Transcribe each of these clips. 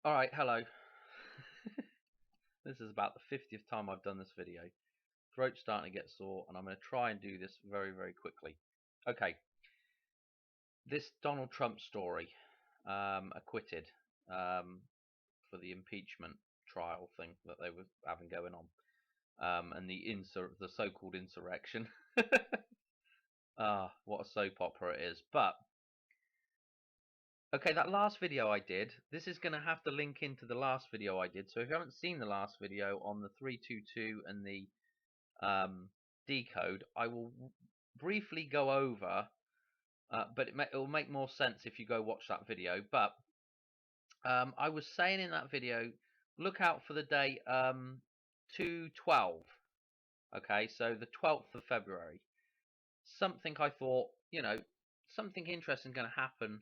Alright, hello. This is about the 50th time I've done this video. Throat's starting to get sore, and I'm going to try and do this very, very quickly. Okay, this Donald Trump story, acquitted for the impeachment trial thing that they were having going on, and the so-called insurrection. What a soap opera it is. But okay, that last video I did, this is going to have to link into the last video I did. So if you haven't seen the last video on the 322 and the decode, I will briefly go over, but it will make more sense if you go watch that video. But I was saying in that video, look out for the date 2/12. Okay, so the 12th of February. Something I thought, something interesting is going to happen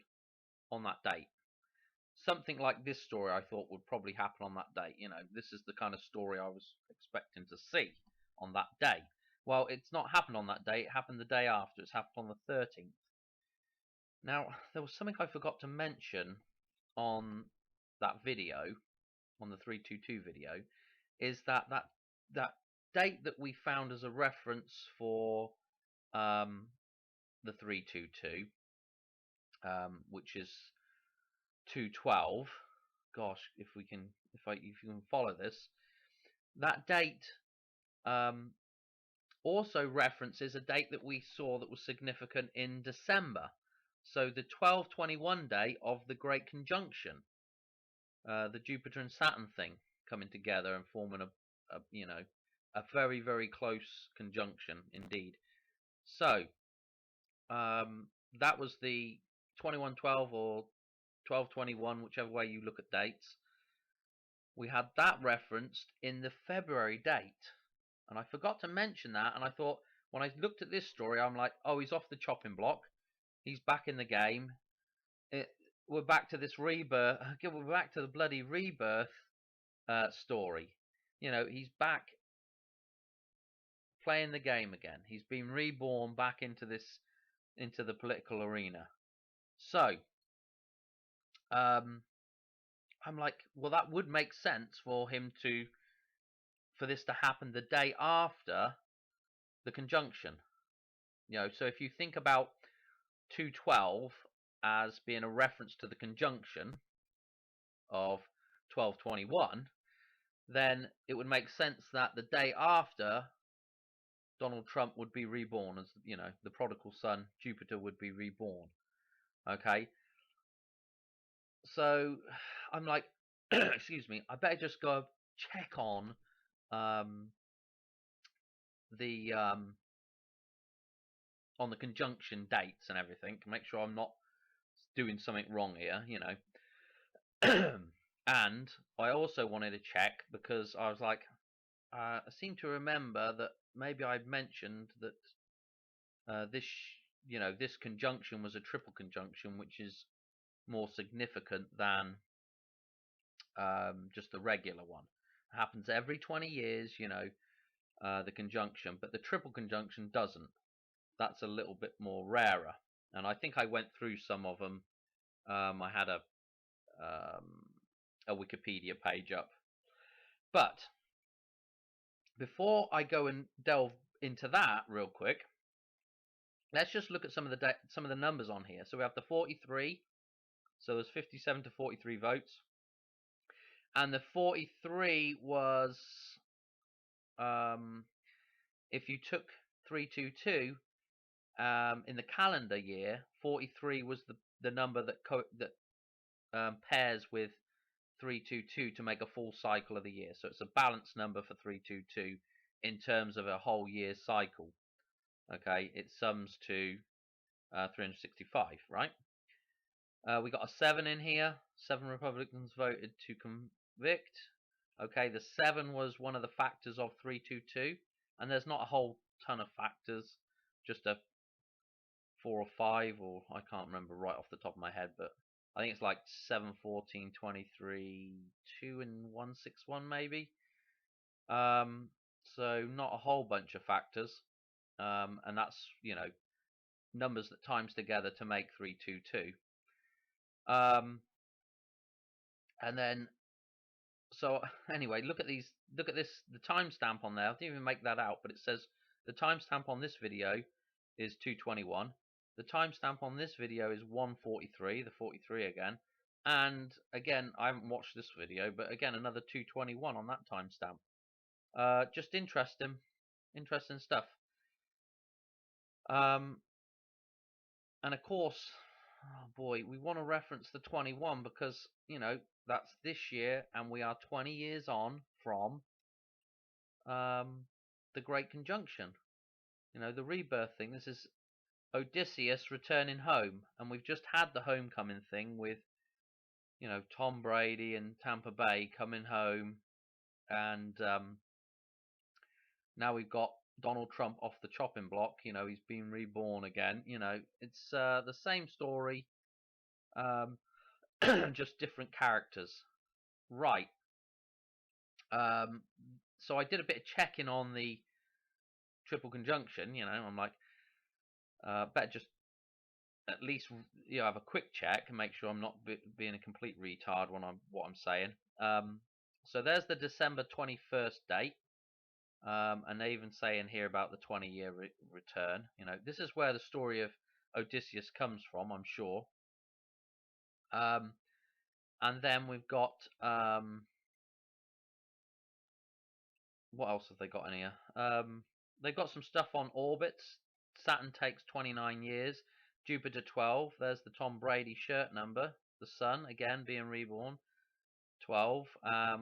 on that date. Something like this story I thought would probably happen on that date. This is the kind of story I was expecting to see on that day. Well, it's not happened on that day. It happened the day after. It's happened on the 13th. Now, there was something I forgot to mention on that video, on the 322 video, is that date that we found as a reference for the 322, which is 2/12. Gosh, if you can follow this, that date also references a date that we saw that was significant in December. So the 12/21 day of the Great Conjunction, the Jupiter and Saturn thing coming together and forming a very, very close conjunction indeed. So that was the 21/12 or 12/21, whichever way you look at dates. We had that referenced in the February date. And I forgot to mention that, and I thought, when I looked at this story, I'm like, oh, he's off the chopping block. He's back in the game. We're back to this rebirth. We're back to the bloody rebirth story. He's back playing the game again. He's been reborn back into the political arena. So, I'm like, well, that would make sense for this to happen the day after the conjunction. So if you think about 2/12 as being a reference to the conjunction of 12/21, then it would make sense that the day after Donald Trump would be reborn, as the prodigal son Jupiter would be reborn. Okay, so I'm like, excuse me, I better just go check on the conjunction dates and everything, make sure I'm not doing something wrong here, And I also wanted to check because I was like, I seem to remember that maybe I'd mentioned that this conjunction was a triple conjunction, which is more significant than just the regular one. It happens every 20 years, the conjunction, but the triple conjunction doesn't. That's a little bit more rarer, and I think I went through some of them. I had a Wikipedia page up, but before I go and delve into that real quick, let's just look at some of the numbers on here. So we have the 43. So there's 57 to 43 votes, and the 43 was, if you took 322 in the calendar year, 43 was the number that pairs with 322 to make a full cycle of the year. So it's a balanced number for 322 in terms of a whole year's cycle. Okay, it sums to 365, right? We got a 7 in here. 7 Republicans voted to convict. Okay, the 7 was one of the factors of 322, and there's not a whole ton of factors, just a 4 or 5, or I can't remember right off the top of my head, but I think it's like 7, 14, 23, 2, and 161 maybe. So not a whole bunch of factors, and that's numbers that times together to make 322. And then, so anyway, look at these. Look at this. The timestamp on there. I didn't even make that out, but it says the timestamp on this video is 2:21. The timestamp on this video is 1:43. The 43 again. And again, I haven't watched this video, but again, another 2:21 on that timestamp. Just interesting stuff. And of course, oh boy, we want to reference the 21 because, you know, that's this year, and we are 20 years on from the Great Conjunction. You know, the rebirth thing. This is Odysseus returning home, and we've just had the homecoming thing with, you know, Tom Brady and Tampa Bay coming home, and now we've got Donald Trump off the chopping block. You know, he's been reborn again. You know, it's the same story, just different characters. Right. So I did a bit of checking on the triple conjunction. You know, I'm like, better just at least, you know, have a quick check and make sure I'm not being a complete retard when what I'm saying. So there's the December 21st date. And they even say in here about the 20-year return. You know, this is where the story of Odysseus comes from, I'm sure. And then we've got what else have they got in here? They've got some stuff on orbits. Saturn takes 29 years. Jupiter 12. There's the Tom Brady shirt number. The Sun again being reborn. 12.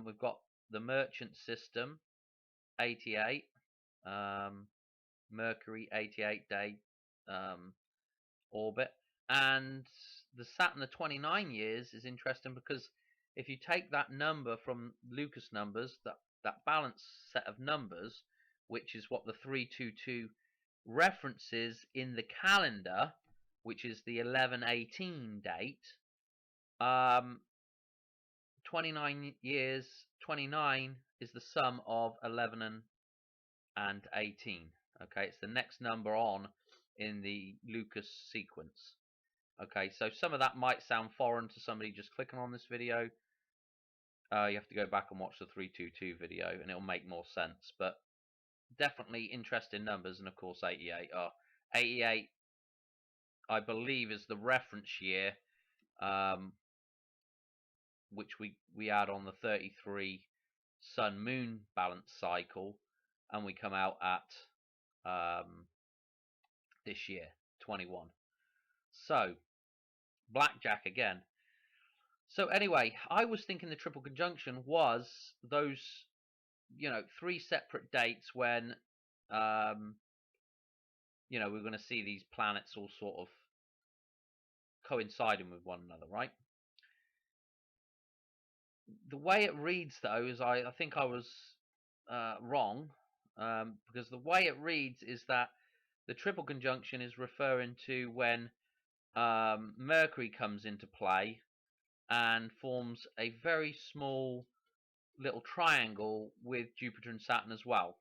We've got the Merchant System. 88. Mercury 88-day orbit. And the Saturn, the 29 years, is interesting because if you take that number from Lucas numbers, that balanced set of numbers, which is what the 322 references in the calendar, which is the 11/18 date, 29 years, 29 is the sum of 11 and 18. Okay, it's the next number on in the Lucas sequence. Okay, so some of that might sound foreign to somebody just clicking on this video. You have to go back and watch the 322 video and it'll make more sense, but definitely interesting numbers. And of course 88 are 88, I believe, is the reference year, which we add on the 33 sun moon balance cycle, and we come out at this year 21. So blackjack again. So anyway, I was thinking the triple conjunction was those, you know, 3 separate dates when you know, we're going to see these planets all sort of coinciding with one another, right? The way it reads, though, is I think I was wrong, because the way it reads is that the triple conjunction is referring to when Mercury comes into play and forms a very small little triangle with Jupiter and Saturn as well.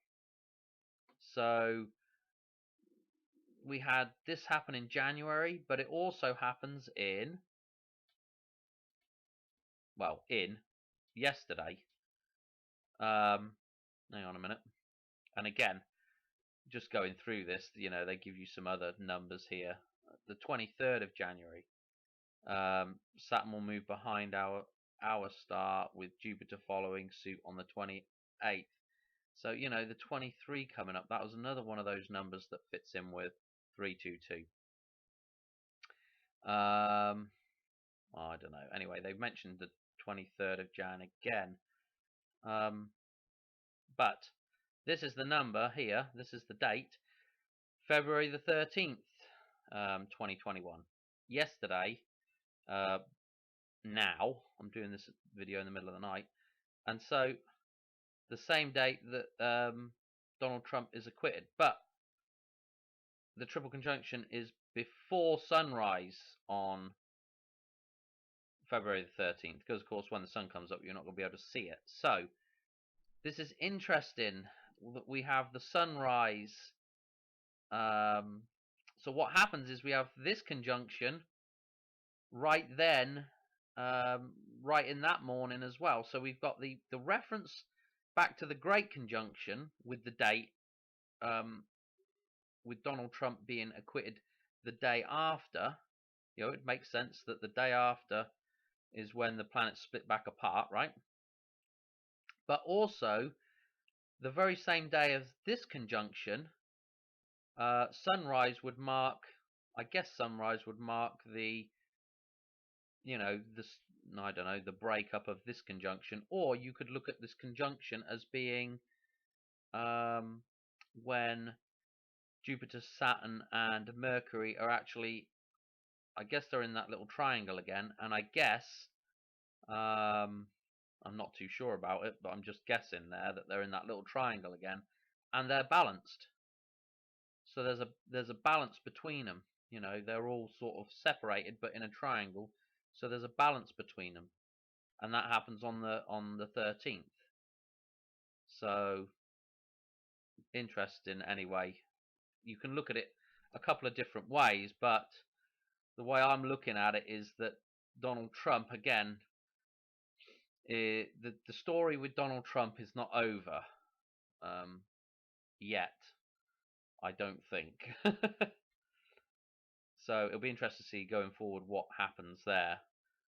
So we had this happen in January, but it also happens in, well, in yesterday. Hang on a minute. And again, just going through this, you know, they give you some other numbers here. The 23rd of January, Saturn will move behind our star with Jupiter following suit on the 28th. So, you know, the 23 coming up, that was another one of those numbers that fits in with 322. Well, I don't know. Anyway, they've mentioned the 23rd of Jan again. But this is the number here. This is the date. February the 13th, 2021. Yesterday, now, I'm doing this video in the middle of the night. And so, the same date that Donald Trump is acquitted. But the triple conjunction is before sunrise on February the 13th, because of course when the sun comes up you're not going to be able to see it. So this is interesting that we have the sunrise. So what happens is we have this conjunction right then, right in that morning as well. So we've got the reference back to the Great Conjunction with the date, with Donald Trump being acquitted the day after. You know, it makes sense that the day after is when the planets split back apart, right? But also, the very same day as this conjunction, sunrise would mark, I guess sunrise would mark the, you know, this, I don't know, the breakup of this conjunction. Or you could look at this conjunction as being when Jupiter, Saturn, and Mercury are actually, I guess they're in that little triangle again, and I guess I'm not too sure about it, but I'm just guessing there that they're in that little triangle again, and they're balanced. So there's a balance between them. You know, they're all sort of separated, but in a triangle. So there's a balance between them, and that happens on the 13th. So interesting. Anyway, you can look at it a couple of different ways, but the way I'm looking at it is that Donald Trump, again, the story with Donald Trump is not over yet, I don't think. So it'll be interesting to see going forward what happens there.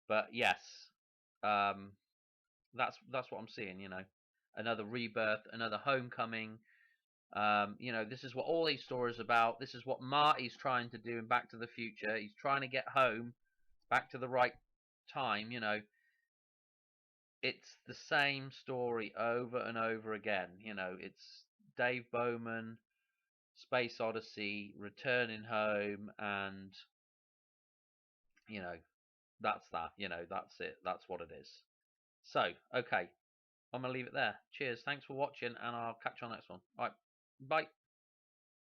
But yes, that's what I'm seeing. You know, another rebirth, another homecoming. You know, this is what all these stories are about. This is what Marty's trying to do in Back to the Future. He's trying to get home, back to the right time. You know, it's the same story over and over again. You know, it's Dave Bowman, Space Odyssey, returning home, and you know, that's that. You know, that's it. That's what it is. So, okay, I'm gonna leave it there. Cheers. Thanks for watching, and I'll catch you on the next one. All right, bye.